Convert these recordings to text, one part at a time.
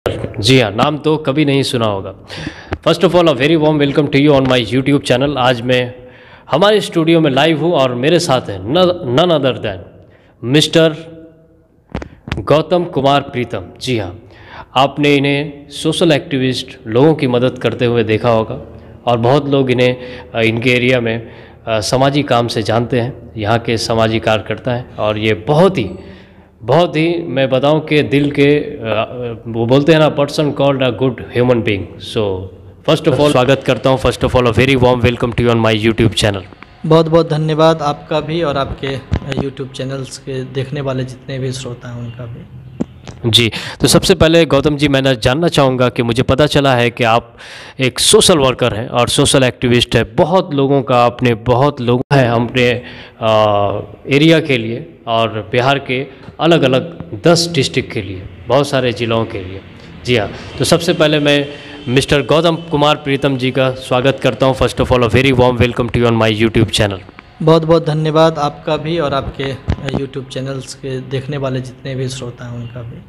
जी हाँ, नाम तो कभी नहीं सुना होगा। First of all a very warm welcome to you on my YouTube channel. आज मैं हमारे स्टूडियो में लाइव हूँ और मेरे साथ हैं none other than mister Gautam Kumar Pritam. जी हाँ, आपने इन्हें सोशल एक्टिविस्ट लोगों की मदद करते हुए देखा होगा और बहुत लोग इन्हें इनके एरिया में सामाजिक काम से जानते हैं। यहाँ के सामाजिक कार्यकर्ता हैं और ये बहुत ही मैं बताऊं कि दिल के वो बोलते हैं ना, person called a good human being. So first of all स्वागत करता हूं, first of all a very warm welcome to you on my YouTube channel. बहुत बहुत धन्यवाद आपका भी और आपके यूट्यूब चैनल्स के देखने वाले जितने भी श्रोता हैं उनका भी। जी, तो सबसे पहले गौतम जी, मैं जानना चाहूँगा कि मुझे पता चला है कि आप एक सोशल वर्कर हैं और सोशल एक्टिविस्ट है। बहुत लोगों का आपने बहुत लोग हैं अपने एरिया के लिए और बिहार के अलग अलग 10 डिस्ट्रिक्ट के लिए, बहुत सारे ज़िलों के लिए। जी हाँ, तो सबसे पहले मैं मिस्टर गौतम कुमार प्रीतम जी का स्वागत करता हूँ। First of all a very warm welcome to you on my YouTube channel. बहुत बहुत धन्यवाद आपका भी और आपके यूट्यूब चैनल्स के देखने वाले जितने भी श्रोता हैं उनका भी।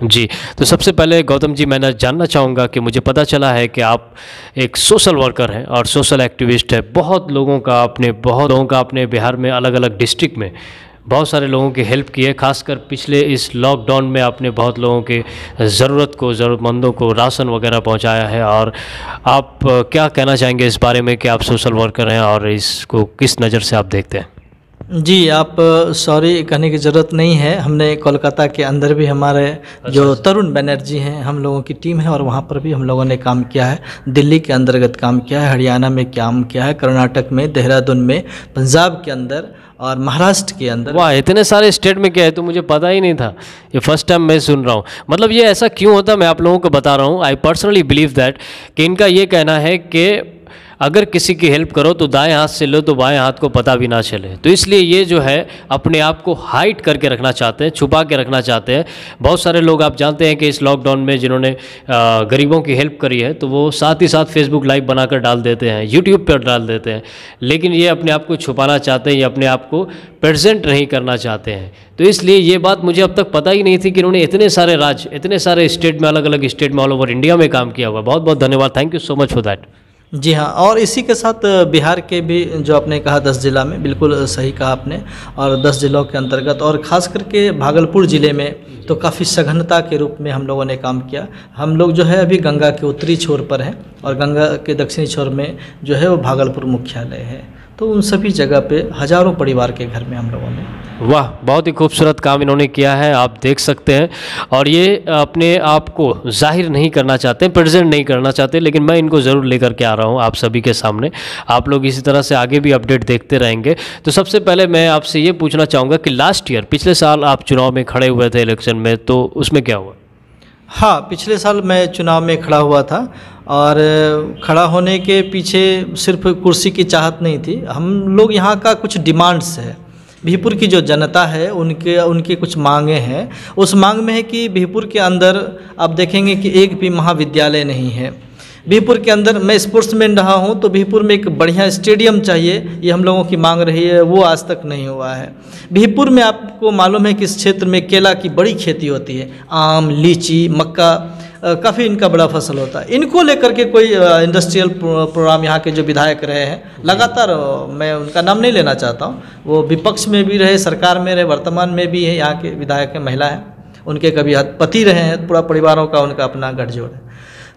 जी, तो सबसे पहले गौतम जी, मैं जानना चाहूँगा कि मुझे पता चला है कि आप एक सोशल वर्कर हैं और सोशल एक्टिविस्ट है। बहुत लोगों का आपने बिहार में अलग अलग डिस्ट्रिक्ट में बहुत सारे लोगों की हेल्प की है। खासकर पिछले इस लॉकडाउन में आपने बहुत लोगों के ज़रूरतमंदों को राशन वगैरह पहुंचाया है। और आप क्या कहना चाहेंगे इस बारे में कि आप सोशल वर्कर हैं और इसको किस नज़र से आप देखते हैं? जी, आप सॉरी कहने की ज़रूरत नहीं है। हमने कोलकाता के अंदर भी हमारे जो तरुण बनर्जी हैं, हम लोगों की टीम है और वहाँ पर भी हम लोगों ने काम किया है। दिल्ली के अंतर्गत काम किया है, हरियाणा में काम किया है, कर्नाटक में, देहरादून में, पंजाब के अंदर और महाराष्ट्र के अंदर। वाह, इतने सारे स्टेट में क्या है तो मुझे पता ही नहीं था। ये फर्स्ट टाइम मैं सुन रहा हूँ। मतलब ये ऐसा क्यों होता, मैं आप लोगों को बता रहा हूँ। आई पर्सनली बिलीव दैट कि इनका ये कहना है कि अगर किसी की हेल्प करो तो दाएं हाथ से लो तो बाएं हाथ को पता भी ना चले। तो इसलिए ये जो है अपने आप को हाइड करके रखना चाहते हैं, छुपा के रखना चाहते हैं। बहुत सारे लोग आप जानते हैं कि इस लॉकडाउन में जिन्होंने गरीबों की हेल्प करी है तो वो साथ ही साथ फेसबुक लाइव बनाकर डाल देते हैं, यूट्यूब पर डाल देते हैं, लेकिन ये अपने आप को छुपाना चाहते हैं, ये अपने आप को प्रेजेंट नहीं करना चाहते हैं। तो इसलिए ये बात मुझे अब तक पता ही नहीं थी कि इन्होंने इतने सारे स्टेट में, अलग अलग स्टेट में, ऑल ओवर इंडिया में काम किया हुआ। बहुत बहुत धन्यवाद, thank you so much for that. जी हाँ, और इसी के साथ बिहार के भी जो आपने कहा 10 जिला में, बिल्कुल सही कहा आपने। और 10 जिलों के अंतर्गत और ख़ास करके भागलपुर ज़िले में तो काफ़ी सघनता के रूप में हम लोगों ने काम किया। हम लोग जो है अभी गंगा के उत्तरी छोर पर हैं और गंगा के दक्षिणी छोर में जो है वो भागलपुर मुख्यालय है। तो उन सभी जगह पे हज़ारों परिवार के घर में हम लोगों ने। वाह, बहुत ही खूबसूरत काम इन्होंने किया है, आप देख सकते हैं। और ये अपने आप को जाहिर नहीं करना चाहते, प्रेजेंट नहीं करना चाहते, लेकिन मैं इनको ज़रूर लेकर के आ रहा हूँ आप सभी के सामने। आप लोग इसी तरह से आगे भी अपडेट देखते रहेंगे। तो सबसे पहले मैं आपसे ये पूछना चाहूँगा कि लास्ट ईयर, पिछले साल आप चुनाव में खड़े हुए थे इलेक्शन में, तो उसमें क्या हुआ? हाँ, पिछले साल मैं चुनाव में खड़ा हुआ था और खड़ा होने के पीछे सिर्फ कुर्सी की चाहत नहीं थी। हम लोग यहाँ का कुछ डिमांड्स है, बिहपुर की जो जनता है उनकी कुछ मांगें हैं। उस मांग में है कि बिहपुर के अंदर आप देखेंगे कि एक भी महाविद्यालय नहीं है। बिहपुर के अंदर, मैं स्पोर्ट्समैन रहा हूं तो बिहपुर में एक बढ़िया स्टेडियम चाहिए, ये हम लोगों की मांग रही है, वो आज तक नहीं हुआ है। बिहपुर में आपको मालूम है कि इस क्षेत्र में केला की बड़ी खेती होती है, आम, लीची, मक्का, काफ़ी इनका बड़ा फसल होता है। इनको लेकर के कोई इंडस्ट्रियल प्रोग्राम यहाँ के जो विधायक रहे हैं लगातार, मैं उनका नाम नहीं लेना चाहता हूँ, वो विपक्ष में भी रहे, सरकार में रहे, वर्तमान में भी है, यहाँ के विधायक है, महिला है, उनके कभी पति रहे हैं, पूरा परिवारों का उनका अपना गठजोड़ है।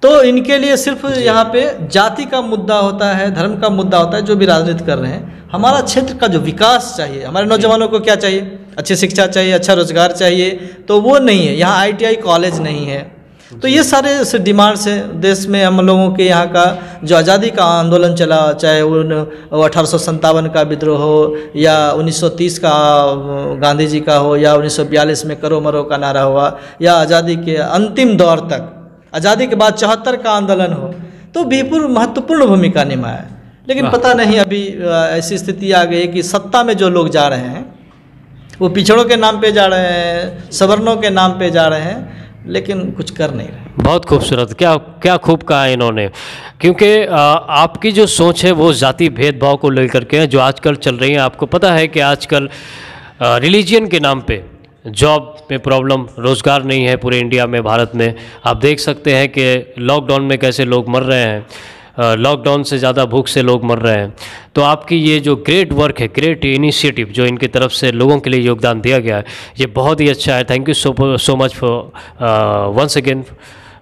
तो इनके लिए सिर्फ यहाँ पे जाति का मुद्दा होता है, धर्म का मुद्दा होता है, जो भी राजनीति कर रहे हैं। हमारा क्षेत्र का जो विकास चाहिए, हमारे नौजवानों को क्या चाहिए? अच्छी शिक्षा चाहिए, अच्छा रोजगार चाहिए, तो वो नहीं है। यहाँ ITI कॉलेज नहीं है। तो ये सारे डिमांड्स हैं। देश में हम लोगों के यहाँ का जो आज़ादी का आंदोलन चला, चाहे वो 1857 का विद्रोह हो या 1930 का गांधी जी का हो या 1942 में करो मरो का नारा हुआ या आज़ादी के अंतिम दौर तक, आज़ादी के बाद 74 का आंदोलन हो, तो बिहपुर महत्वपूर्ण भूमिका निभाया है। लेकिन पता नहीं अभी ऐसी स्थिति आ गई है कि सत्ता में जो लोग जा रहे हैं वो पिछड़ों के नाम पे जा रहे हैं, सवर्णों के नाम पे जा रहे हैं, लेकिन कुछ कर नहीं रहे। बहुत खूबसूरत, क्या खूब कहा इन्होंने। क्योंकि आपकी जो सोच है वो जाति भेदभाव को लेकर के है, जो आजकल चल रही है। आपको पता है कि आजकल रिलीजियन के नाम पे जॉब में प्रॉब्लम, रोज़गार नहीं है पूरे इंडिया में, भारत में। आप देख सकते हैं कि लॉकडाउन में कैसे लोग मर रहे हैं, लॉकडाउन से ज़्यादा भूख से लोग मर रहे हैं। तो आपकी ये जो ग्रेट वर्क है, ग्रेट इनिशिएटिव जो इनकी तरफ से लोगों के लिए योगदान दिया गया है, ये बहुत ही अच्छा है। Thank you so much for once again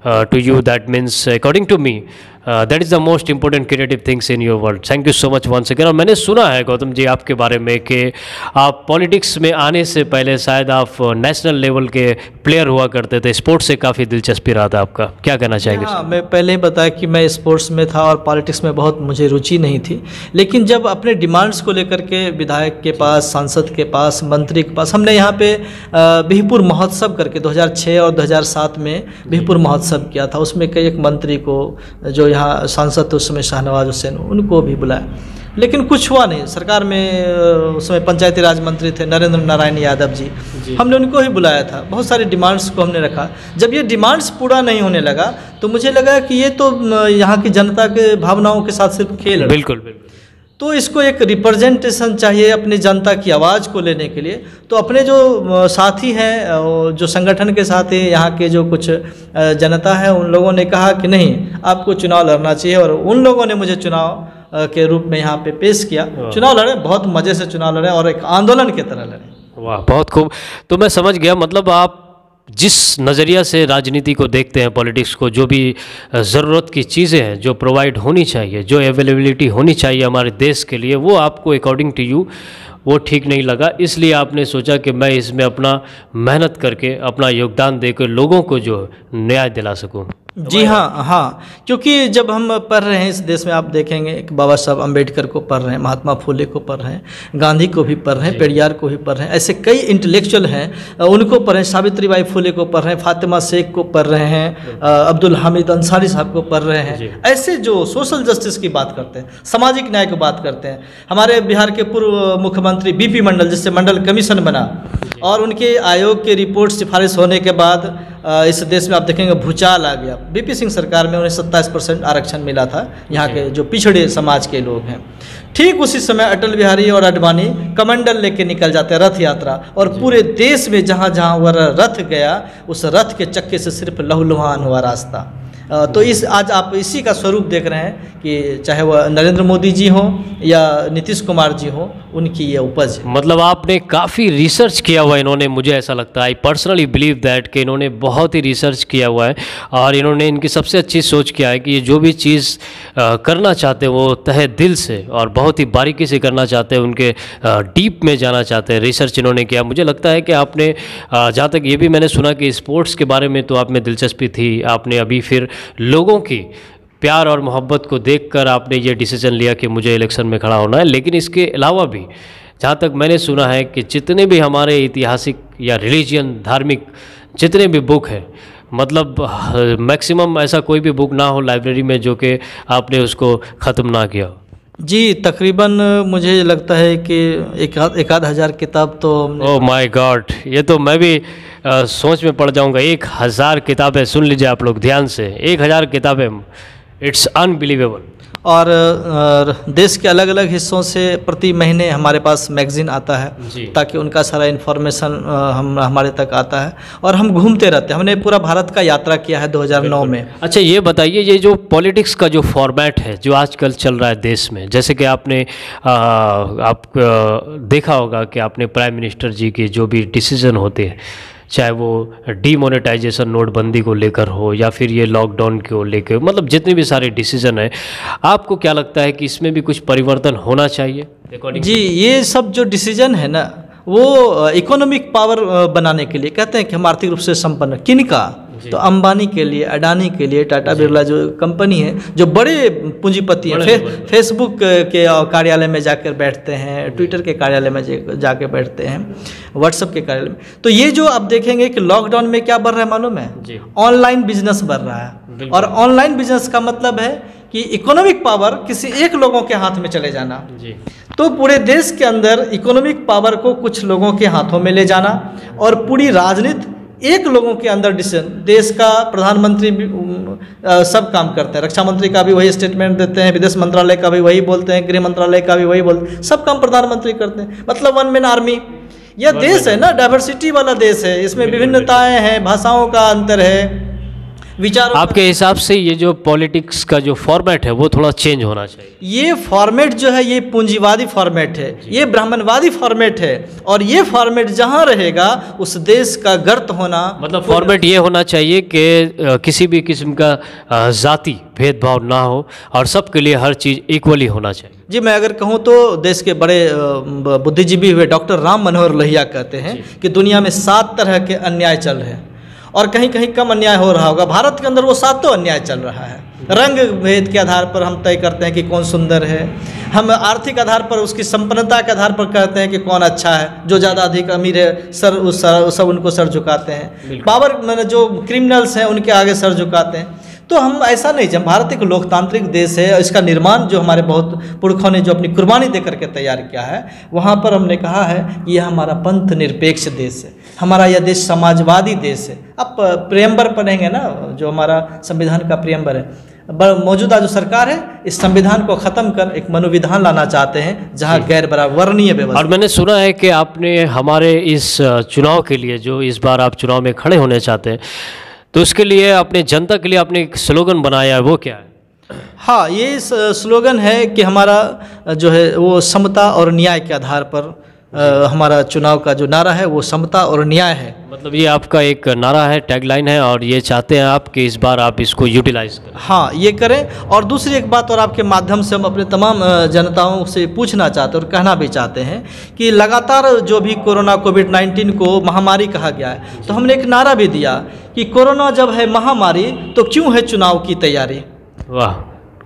to you. That means according to me that is the most important creative things in your world. Thank you so much once again. और मैंने सुना है गौतम जी आपके बारे में कि आप पॉलिटिक्स में आने से पहले शायद आप नेशनल लेवल के प्लेयर हुआ करते थे, स्पोर्ट्स से काफ़ी दिलचस्पी रहा था आपका, क्या कहना चाहेंगे? हाँ, मैं पहले ही बताया कि मैं स्पोर्ट्स में था और पॉलिटिक्स में बहुत मुझे रुचि नहीं थी। लेकिन जब अपने डिमांड्स को लेकर के विधायक के पास, सांसद के पास, मंत्री के पास, हमने यहाँ पे बिहपुर महोत्सव करके 2006 और 2007 में बिहपुर महोत्सव किया था। उसमें कई एक मंत्री को, जो यहाँ सांसद थे उस समय शाहनवाज हुसैन, उनको भी बुलाया, लेकिन कुछ हुआ नहीं। सरकार में उस समय पंचायती राज मंत्री थे नरेंद्र नारायण यादव जी, हमने उनको ही बुलाया था। बहुत सारी डिमांड्स को हमने रखा। जब ये डिमांड्स पूरा नहीं होने लगा तो मुझे लगा कि ये तो यहाँ की जनता के भावनाओं के साथ सिर्फ खेल है। बिल्कुल बिल्कुल। तो इसको एक रिप्रेजेंटेशन चाहिए अपनी जनता की आवाज़ को लेने के लिए। तो अपने जो साथी हैं, जो संगठन के साथी, यहाँ के जो कुछ जनता है, उन लोगों ने कहा कि नहीं, आपको चुनाव लड़ना चाहिए। और उन लोगों ने मुझे चुनाव के रूप में यहाँ पे पेश किया। चुनाव लड़े, बहुत मज़े से चुनाव लड़े और एक आंदोलन की तरह लड़े। वाह, बहुत खूब। तो मैं समझ गया, मतलब आप जिस नज़रिया से राजनीति को देखते हैं, पॉलिटिक्स को, जो भी ज़रूरत की चीज़ें हैं जो प्रोवाइड होनी चाहिए, जो अवेलेबिलिटी होनी चाहिए हमारे देश के लिए, वो आपको अकॉर्डिंग टू यू वो ठीक नहीं लगा। इसलिए आपने सोचा कि मैं इसमें अपना मेहनत करके, अपना योगदान देकर लोगों को जो न्याय दिला सकूं। जी हाँ, हाँ, क्योंकि जब हम पढ़ रहे हैं इस देश में, आप देखेंगे कि बाबा साहब अम्बेडकर को पढ़ रहे हैं, महात्मा फुले को पढ़ रहे हैं, गांधी को भी पढ़ रहे हैं, पेरियार को भी पढ़ रहे हैं, ऐसे कई इंटेलेक्चुअल हैं, उनको पढ़ रहे हैं, सावित्रीबाई फुले को पढ़ रहे हैं, फातिमा शेख को पढ़ रहे हैं, अब्दुल हामिद अंसारी साहब को पढ़ रहे हैं। ऐसे जो सोशल जस्टिस की बात करते हैं, सामाजिक न्याय की बात करते हैं। हमारे बिहार के पूर्व मुख्यमंत्री बीपी मंडल, जिससे मंडल कमीशन बना, और उनके आयोग की रिपोर्ट सिफारिश होने के बाद इस देश में आप देखेंगे भूचाल आ गया। बीपी सिंह सरकार में उन्हें 27% आरक्षण मिला था यहाँ के जो पिछड़े समाज के लोग हैं। ठीक उसी समय अटल बिहारी और आडवाणी कमंडल लेके निकल जाते हैं, रथ यात्रा, और पूरे देश में जहाँ जहाँ वह रथ गया, उस रथ के चक्के से सिर्फ लहूलुहान हुआ रास्ता। तो इस आज आप इसी का स्वरूप देख रहे हैं कि चाहे वह नरेंद्र मोदी जी हों या नीतीश कुमार जी हों, उनकी ये उपज है। मतलब आपने काफ़ी रिसर्च किया हुआ है, इन्होंने, मुझे ऐसा लगता है, आई पर्सनली बिलीव दैट कि इन्होंने बहुत ही रिसर्च किया हुआ है। और इन्होंने, इनकी सबसे अच्छी सोच क्या है कि ये जो भी चीज़ करना चाहते हैं वो तहे दिल से और बहुत ही बारीकी से करना चाहते हैं, उनके डीप में जाना चाहते हैं। रिसर्च इन्होंने किया। मुझे लगता है कि आपने, जहाँ तक ये भी मैंने सुना कि स्पोर्ट्स के बारे में तो आप में दिलचस्पी थी, आपने अभी फिर लोगों की प्यार और मोहब्बत को देखकर आपने ये डिसीजन लिया कि मुझे इलेक्शन में खड़ा होना है। लेकिन इसके अलावा भी जहाँ तक मैंने सुना है कि जितने भी हमारे ऐतिहासिक या रिलीजियन, धार्मिक जितने भी बुक हैं, मतलब मैक्सिमम ऐसा कोई भी बुक ना हो लाइब्रेरी में जो कि आपने उसको ख़त्म ना किया हो। जी, तकरीबन मुझे लगता है कि एक आध हज़ार किताब तो। ओह माय गॉड, ये तो मैं भी सोच में पड़ जाऊंगा। 1000 किताबें, सुन लीजिए आप लोग ध्यान से, 1000 किताबें, इट्स अनबिलीवेबल। और देश के अलग अलग हिस्सों से प्रति महीने हमारे पास मैगजीन आता है, ताकि उनका सारा इन्फॉर्मेशन हमारे तक आता है और हम घूमते रहते हैं। हमने पूरा भारत का यात्रा किया है 2009 में। अच्छा, ये बताइए, ये जो पॉलिटिक्स का जो फॉर्मेट है जो आजकल चल रहा है देश में, जैसे कि आपने देखा होगा कि आपने प्राइम मिनिस्टर जी के जो भी डिसीजन होते हैं, चाहे वो डीमोनेटाइजेशन, नोटबंदी को लेकर हो या फिर ये लॉकडाउन को लेकर, मतलब जितने भी सारे डिसीजन हैं, आपको क्या लगता है कि इसमें भी कुछ परिवर्तन होना चाहिए? जी, ये सब जो डिसीजन है ना, वो इकोनॉमिक पावर बनाने के लिए कहते हैं कि हम आर्थिक रूप से संपन्न, किनका? तो अंबानी के लिए, अडानी के लिए, टाटा बिरला जो कंपनी है, जो बड़े पूंजीपति हैं, फेसबुक के कार्यालय में जाकर बैठते हैं, ट्विटर के कार्यालय में जाकर बैठते हैं, व्हाट्सएप के कार्यालय में। तो ये जो आप देखेंगे कि लॉकडाउन में क्या बढ़ रहा है मालूम है? ऑनलाइन बिजनेस बढ़ रहा है। और ऑनलाइन बिजनेस का मतलब है कि इकोनॉमिक पावर किसी एक लोगों के हाथ में चले जाना। तो पूरे देश के अंदर इकोनॉमिक पावर को कुछ लोगों के हाथों में ले जाना और पूरी राजनीति एक लोगों के अंदर डिसीजन। देश का प्रधानमंत्री भी सब काम करते हैं, रक्षा मंत्री का भी वही स्टेटमेंट देते हैं, विदेश मंत्रालय का भी वही बोलते हैं, गृह मंत्रालय का भी वही बोलते हैं, सब काम प्रधानमंत्री करते हैं। मतलब वन मैन आर्मी। यह देश है ना, डाइवर्सिटी वाला देश है, इसमें विभिन्नताएं हैं, भाषाओं का अंतर है, विचारों। आपके हिसाब से ये जो पॉलिटिक्स का जो फॉर्मेट है वो थोड़ा चेंज होना चाहिए? ये फॉर्मेट जो है ये पूंजीवादी फॉर्मेट है, ये ब्राह्मणवादी फॉर्मेट है, और ये फॉर्मेट जहाँ रहेगा उस देश का गर्त होना। मतलब फॉर्मेट ये होना चाहिए कि किसी भी किस्म का जाति भेदभाव ना हो और सबके लिए हर चीज़ इक्वली होना चाहिए। जी, मैं अगर कहूँ तो देश के बड़े बुद्धिजीवी हुए डॉक्टर राम मनोहर लोहिया कहते हैं कि दुनिया में 7 तरह के अन्याय चल रहे हैं, और कहीं कहीं कम अन्याय हो रहा होगा। भारत के अंदर वो 7 अन्याय चल रहा है। रंग भेद के आधार पर हम तय करते हैं कि कौन सुंदर है, हम आर्थिक आधार पर उसकी संपन्नता के आधार पर कहते हैं कि कौन अच्छा है, जो ज़्यादा अधिक अमीर है सब उनको सर झुकाते हैं, पावर मैंने जो क्रिमिनल्स हैं उनके आगे सर झुकाते हैं। तो हम ऐसा नहीं, जब भारत एक लोकतांत्रिक देश है, इसका निर्माण जो हमारे बहुत पुरखों ने जो अपनी कुर्बानी दे करके तैयार किया है, वहाँ पर हमने कहा है कि यह हमारा पंथ निरपेक्ष देश है, हमारा यह देश समाजवादी देश है। आप प्रियम्बर पढ़ेंगे ना, जो हमारा संविधान का प्रियम्बर है, मौजूदा जो सरकार है इस संविधान को ख़त्म कर एक मनोविधान लाना चाहते हैं जहाँ गैर वर्णीय व्यवस्था। और मैंने सुना है कि आपने हमारे इस चुनाव के लिए, जो इस बार आप चुनाव में खड़े होने चाहते हैं, तो उसके लिए अपने जनता के लिए आपने एक स्लोगन बनाया है, वो क्या है? हाँ, ये स्लोगन है कि हमारा जो है वो समता और न्याय के आधार पर हमारा चुनाव का जो नारा है वो समता और न्याय है। मतलब ये आपका एक नारा है, टैगलाइन है, और ये चाहते हैं आप कि इस बार आप इसको यूटिलाइज करें। हाँ, ये करें। और दूसरी एक बात और आपके माध्यम से हम अपने तमाम जनताओं से पूछना चाहते हैं और कहना भी चाहते हैं कि लगातार जो भी कोरोना कोविड-19 को महामारी कहा गया है, तो हमने एक नारा भी दिया कि कोरोना जब है महामारी तो क्यों है चुनाव की तैयारी। वाह,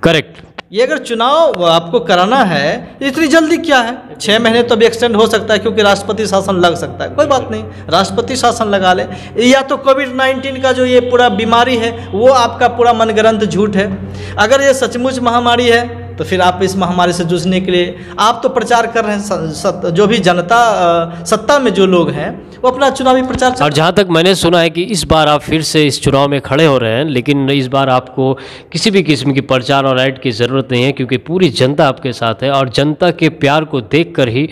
करेक्ट। ये अगर चुनाव आपको कराना है तो इतनी जल्दी क्या है, 6 महीने तो अभी एक्सटेंड हो सकता है क्योंकि राष्ट्रपति शासन लग सकता है, कोई बात नहीं, राष्ट्रपति शासन लगा ले। या तो कोविड-19 का जो ये पूरा बीमारी है वो आपका पूरा मनगढ़ंत झूठ है। अगर ये सचमुच महामारी है तो फिर आप इस महामारी से जूझने के लिए आप तो प्रचार कर रहे हैं, जो भी जनता सत्ता में जो लोग हैं वो अपना चुनावी प्रचार। और जहाँ तक मैंने सुना है कि इस बार आप फिर से इस चुनाव में खड़े हो रहे हैं, लेकिन इस बार आपको किसी भी किस्म की प्रचार और ऐड की ज़रूरत नहीं है, क्योंकि पूरी जनता आपके साथ है और जनता के प्यार को देखकर ही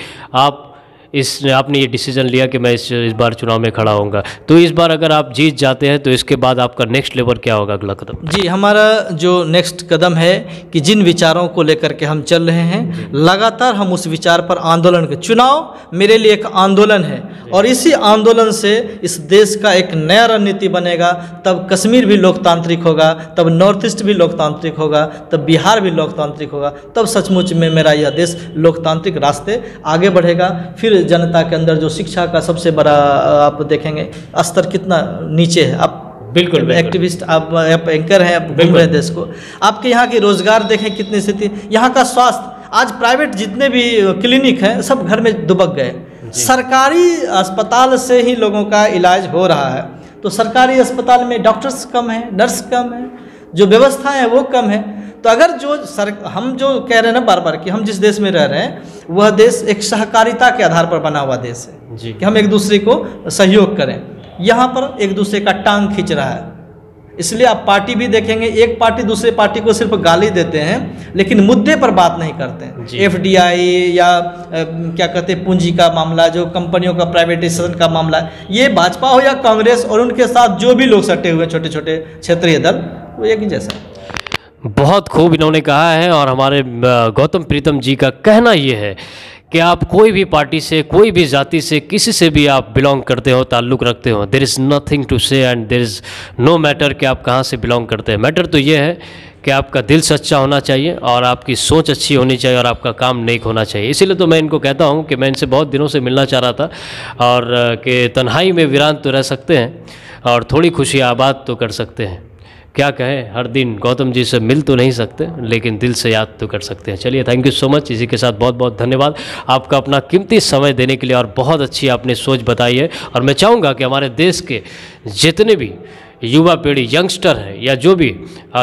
आपने ये डिसीजन लिया कि मैं इस बार चुनाव में खड़ा होऊंगा। तो इस बार अगर आप जीत जाते हैं तो इसके बाद आपका नेक्स्ट लेवल क्या होगा, अगला कदम? जी, हमारा जो नेक्स्ट कदम है कि जिन विचारों को लेकर के हम चल रहे हैं, लगातार हम उस विचार पर आंदोलन के, चुनाव मेरे लिए एक आंदोलन है और इसी आंदोलन से इस देश का एक नया रणनीति बनेगा। तब कश्मीर भी लोकतांत्रिक होगा, तब नॉर्थ ईस्ट भी लोकतांत्रिक होगा, तब बिहार भी लोकतांत्रिक होगा, तब सचमुच में मेरा यह देश लोकतांत्रिक रास्ते आगे बढ़ेगा। फिर जनता के अंदर जो शिक्षा का सबसे बड़ा आप देखेंगे स्तर कितना नीचे है। आप बिल्कुल एक्टिविस्ट, आप एंकर हैं, आप घूम रहे हैं देश को, आपके यहाँ की रोजगार देखें कितनी स्थिति, यहाँ का स्वास्थ्य, आज प्राइवेट जितने भी क्लिनिक हैं सब घर में दुबक गए, सरकारी अस्पताल से ही लोगों का इलाज हो रहा है। तो सरकारी अस्पताल में डॉक्टर्स कम हैं, नर्स कम है, जो व्यवस्थाएं हैं वो कम है। तो अगर हम जो कह रहे हैं ना बार बार कि हम जिस देश में रह रहे हैं वह देश एक सहकारिता के आधार पर बना हुआ देश है जी, कि हम एक दूसरे को सहयोग करें, यहाँ पर एक दूसरे का टांग खींच रहा है। इसलिए आप पार्टी भी देखेंगे, एक पार्टी दूसरे पार्टी को सिर्फ गाली देते हैं लेकिन मुद्दे पर बात नहीं करते हैं। FDI या क्या कहते हैं पूंजी का मामला, जो कंपनियों का प्राइवेटाइजेशन का मामला, ये भाजपा हो या कांग्रेस और उनके साथ जो भी लोग सटे हुए छोटे छोटे क्षेत्रीय दल, वो एक ही जैसा। बहुत खूब इन्होंने कहा है। और हमारे गौतम प्रीतम जी का कहना ये है कि आप कोई भी पार्टी से, कोई भी जाति से, किसी से भी आप बिलोंग करते हो, ताल्लुक़ रखते हो, there is nothing to say and there is no matter कि आप कहाँ से बिलोंग करते हैं। मैटर तो ये है कि आपका दिल सच्चा होना चाहिए और आपकी सोच अच्छी होनी चाहिए और आपका काम नेक होना चाहिए। इसीलिए तो मैं इनको कहता हूँ कि मैं इनसे बहुत दिनों से मिलना चाह रहा था, और कि तन्हाई में वीरान तो रह सकते हैं और थोड़ी खुशी आबाद तो कर सकते हैं। क्या कहें, हर दिन गौतम जी से मिल तो नहीं सकते लेकिन दिल से याद तो कर सकते हैं। चलिए, थैंक यू सो मच। इसी के साथ बहुत बहुत धन्यवाद आपका अपना कीमती समय देने के लिए, और बहुत अच्छी आपने सोच बताई है। और मैं चाहूँगा कि हमारे देश के जितने भी युवा पीढ़ी, यंगस्टर हैं, या जो भी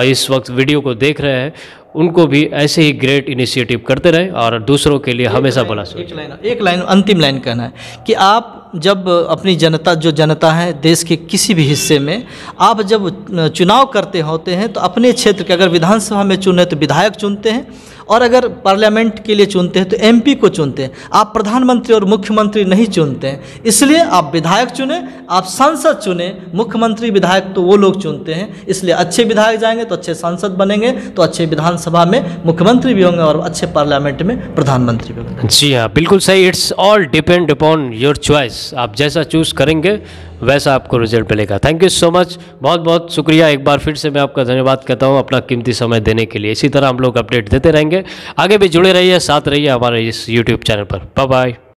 इस वक्त वीडियो को देख रहे हैं, उनको भी ऐसे ही ग्रेट इनिशिएटिव करते रहे और दूसरों के लिए हमेशा भला सोचें। एक लाइन अंतिम लाइन कहना है कि आप जब अपनी जनता, जो जनता है देश के किसी भी हिस्से में, आप जब चुनाव करते होते हैं तो अपने क्षेत्र के, अगर विधानसभा में चुने तो विधायक चुनते हैं, और अगर पार्लियामेंट के लिए चुनते हैं तो एमपी को चुनते हैं। आप प्रधानमंत्री और मुख्यमंत्री नहीं चुनते हैं, इसलिए आप विधायक चुने, आप सांसद चुने। मुख्यमंत्री विधायक तो वो लोग चुनते हैं, इसलिए अच्छे विधायक जाएंगे तो अच्छे सांसद बनेंगे, तो अच्छे विधानसभा में मुख्यमंत्री भी होंगे और अच्छे पार्लियामेंट में प्रधानमंत्री भी होंगे। जी हाँ, बिल्कुल सही। It's all depend upon your choice. आप जैसा चूज़ करेंगे वैसा आपको रिजल्ट मिलेगा। थैंक यू सो मच, बहुत बहुत शुक्रिया। एक बार फिर से मैं आपका धन्यवाद कहता हूँ अपना कीमती समय देने के लिए। इसी तरह हम लोग अपडेट देते रहेंगे, आगे भी जुड़े रहिए, साथ रहिए हमारे इस यूट्यूब चैनल पर। Bye bye.